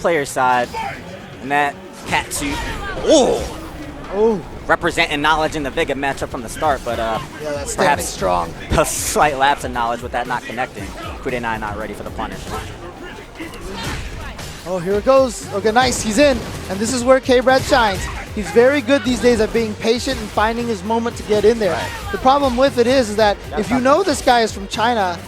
player side. And that cat suit. Oh! Representing knowledge in the Vega matchup from the start, but yeah, that's perhaps strong. A slight lapse in knowledge with that not connecting. Kurenai not ready for the punish. Oh, here it goes. Okay, nice. He's in. And this is where KBrad shines. He's very good these days at being patient and finding his moment to get in there. Right. The problem with it is that if you know this guy is from China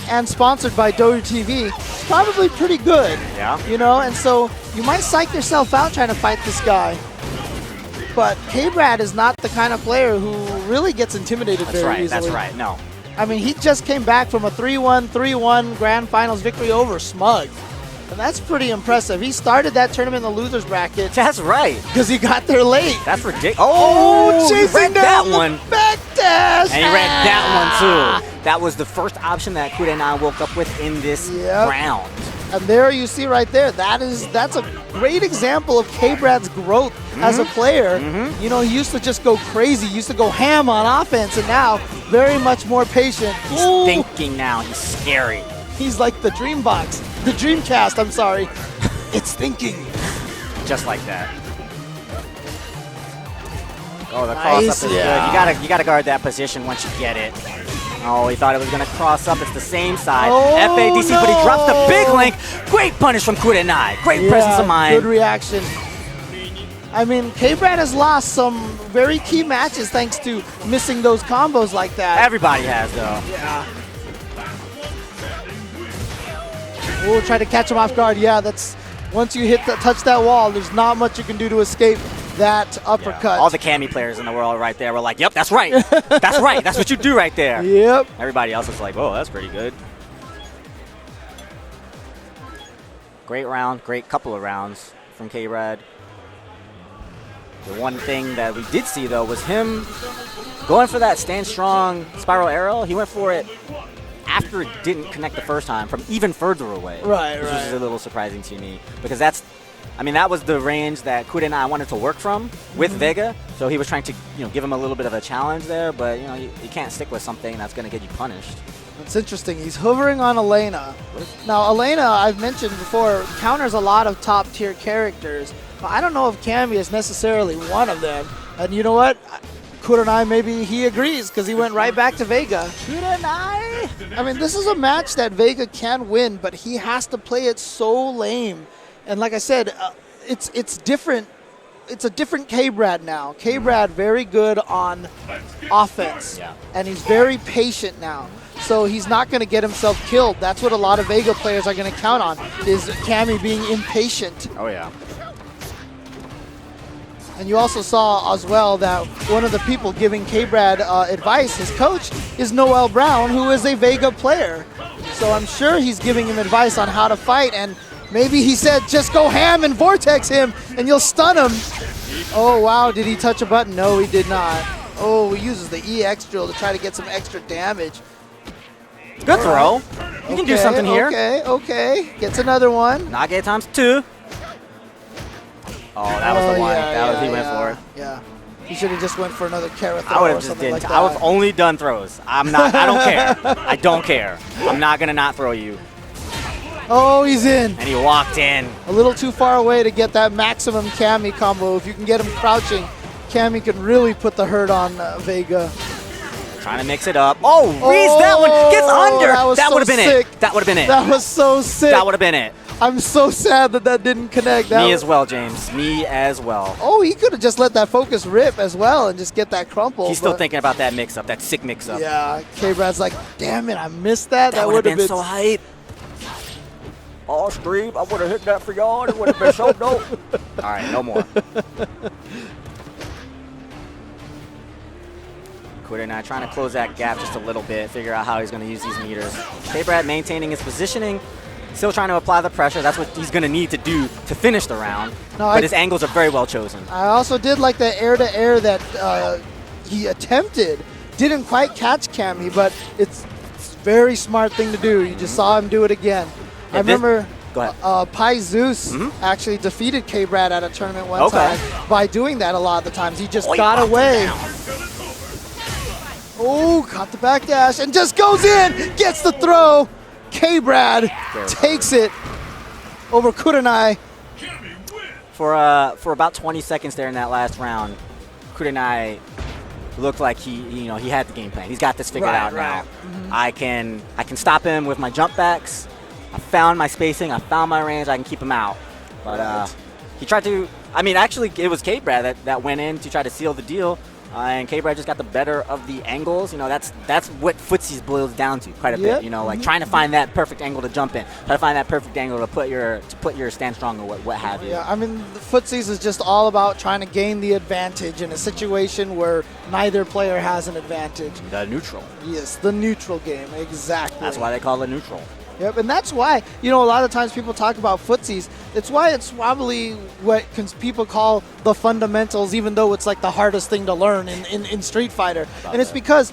and sponsored by Doju TV, it's probably pretty good. Yeah. You know, and so you might psych yourself out trying to fight this guy. But KBrad is not the kind of player who really gets intimidated very easily. That's right. No. I mean, he just came back from a 3-1 grand finals victory over Smug. And that's pretty impressive. He started that tournament in the loser's bracket. That's right. Because he got there late. That's ridiculous. Oh, chasing that one. Back dash. And he read that one too. That was the first option that Kurenai woke up with in this round. And there you see right there, that's a great example of KBrad's growth as a player. You know, he used to just go crazy, he used to go ham on offense, and now very much more patient. He's thinking now, he's scary. He's like the Dreambox, the Dreamcast, I'm sorry. It's thinking. Just like that. Oh, the cross up is good. You gotta guard that position once you get it. Oh, he thought it was gonna cross up. It's the same side. FADC, but he dropped the big link. Great punish from Kurenai. Great presence of mind. Good reaction. I mean, KBrad has lost some very key matches thanks to missing those combos like that. Everybody has, though. Yeah. We'll try to catch him off guard. Yeah, that's once you touch that wall, there's not much you can do to escape that uppercut. Yeah. All the Cammy players in the world right there were like, yep, that's right. That's right. That's what you do right there. Yep. Everybody else was like, oh, that's pretty good. Great round. Great couple of rounds from KBrad. The one thing that we did see, though, was him going for that stand strong spiral arrow. He went for it after it didn't connect the first time from even further away. Right, which was a little surprising to me because that was the range that Kurenai wanted to work from with Vega. So he was trying to, give him a little bit of a challenge there, but you can't stick with something that's going to get you punished. It's interesting. He's hovering on Elena. Now, Elena, I've mentioned before, counters a lot of top-tier characters, but I don't know if Cammy is necessarily one of them. And you know what? Kurenai, maybe he agrees because he went right back to Vega. Kurenai! I mean, this is a match that Vega can win, but he has to play it so lame. And like I said, it's different. It's a different KBrad now. KBrad very good on offense, and he's very patient now. So he's not going to get himself killed. That's what a lot of Vega players are going to count on, is Cammy being impatient. Oh, yeah. And you also saw as well that one of the people giving KBrad advice, his coach, is Noel Brown, who is a Vega player. So I'm sure he's giving him advice on how to fight, and maybe he said, just go ham and vortex him, and you'll stun him. Oh, wow, did he touch a button? No, he did not. Oh, he uses the EX drill to try to get some extra damage. Good throw. You can do something here. Okay. Gets another one. Nage times 2. Oh, that was the one. He went for it. Yeah. He should have just went for another carrot throw. I would have just did. I would have only done throws. I don't care. I don't care. I'm not gonna not throw you. Oh, he's in. And he walked in. A little too far away to get that maximum Cammy combo. If you can get him crouching, Cammy can really put the hurt on Vega. Trying to mix it up. Oh, reads that one. Gets under. That would have been it. That would have been it. That was so sick. That would have been it. I'm so sad that didn't connect. Me as well, James. Me as well. Oh, he could have just let that focus rip as well and just get that crumple. He's still thinking about that mix-up, that sick mix-up. Yeah, KBrad's like, damn it, I missed that. That would have been so hype. Oh, stream, I would have hit that for y'all. It would have been so dope. All right, no more. Kurenai trying to close that gap just a little bit, figure out how he's going to use these meters. KBrad maintaining his positioning, still trying to apply the pressure. That's what he's going to need to do to finish the round. But his angles are very well chosen. I also did like the air-to-air that he attempted. Didn't quite catch Cammy, but it's a very smart thing to do. You just saw him do it again. I remember Pai Zeus actually defeated KBrad at a tournament one time by doing that a lot of the times. He just got away. Oh, caught the backdash and just goes in, gets the throw. KBrad takes it over Kurenai. For about 20 seconds there in that last round, Kurenai looked like he had the game plan. He's got this figured out now. Mm-hmm. I can stop him with my jump backs. I found my spacing. I found my range. I can keep him out. But he tried to. I mean, actually, it was KBrad that went in to try to seal the deal. And KBrad just got the better of the angles. That's what footsies boils down to quite a bit. Like trying to find that perfect angle to jump in, try to find that perfect angle to put your stand strong or what have you. Yeah, I mean, the footsies is just all about trying to gain the advantage in a situation where neither player has an advantage. The neutral. Yes, the neutral game, exactly. That's why they call it neutral. Yep, and that's why, a lot of times people talk about footsies. It's why it's probably what people call the fundamentals, even though it's like the hardest thing to learn in Street Fighter. And it's because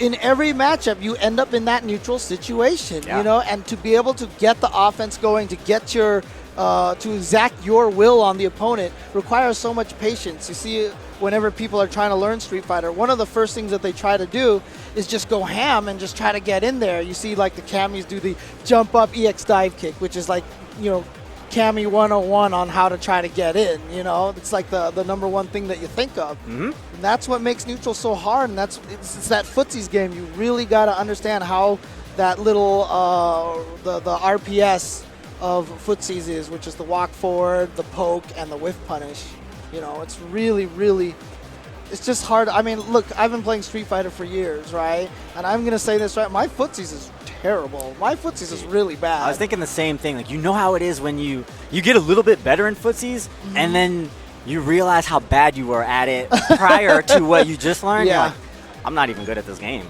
in every matchup, you end up in that neutral situation, and to be able to get the offense going, to get to exact your will on the opponent requires so much patience. You see, whenever people are trying to learn Street Fighter, one of the first things that they try to do is just go ham and just try to get in there. You see like the Cammys do the jump up EX dive kick, which is like, Cammy 101 on how to try to get in, It's like the number one thing that you think of. Mm-hmm. And that's what makes neutral so hard, and it's that footsies game. You really got to understand how that little, the RPS of footsies is, which is the walk forward, the poke, and the whiff punish. It's really, really, it's just hard. I mean, look, I've been playing Street Fighter for years, right? And I'm going to say this, right? My footsies is terrible. My footsies is really bad. I was thinking the same thing. Like, how it is when you get a little bit better in footsies, and then you realize how bad you were at it prior to what you just learned. Yeah. You're like, I'm not even good at this game.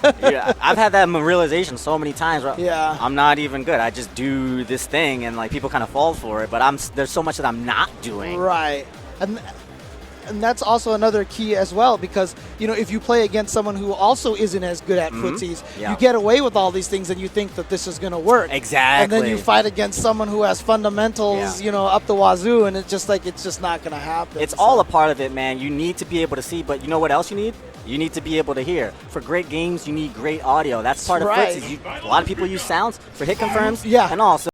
I've had that realization so many times. Right? Yeah. I'm not even good. I just do this thing, and like people kind of fall for it. But there's so much that I'm not doing. Right. And that's also another key as well, because if you play against someone who also isn't as good at footsies, you get away with all these things and you think that this is going to work. Exactly. And then you fight against someone who has fundamentals, up the wazoo, and it's just not going to happen. It's all a part of it, man. You need to be able to see, but you know what else you need? You need to be able to hear. For great games, you need great audio. That's part of footsies. A lot of people use sounds for hit confirms, Yeah. and also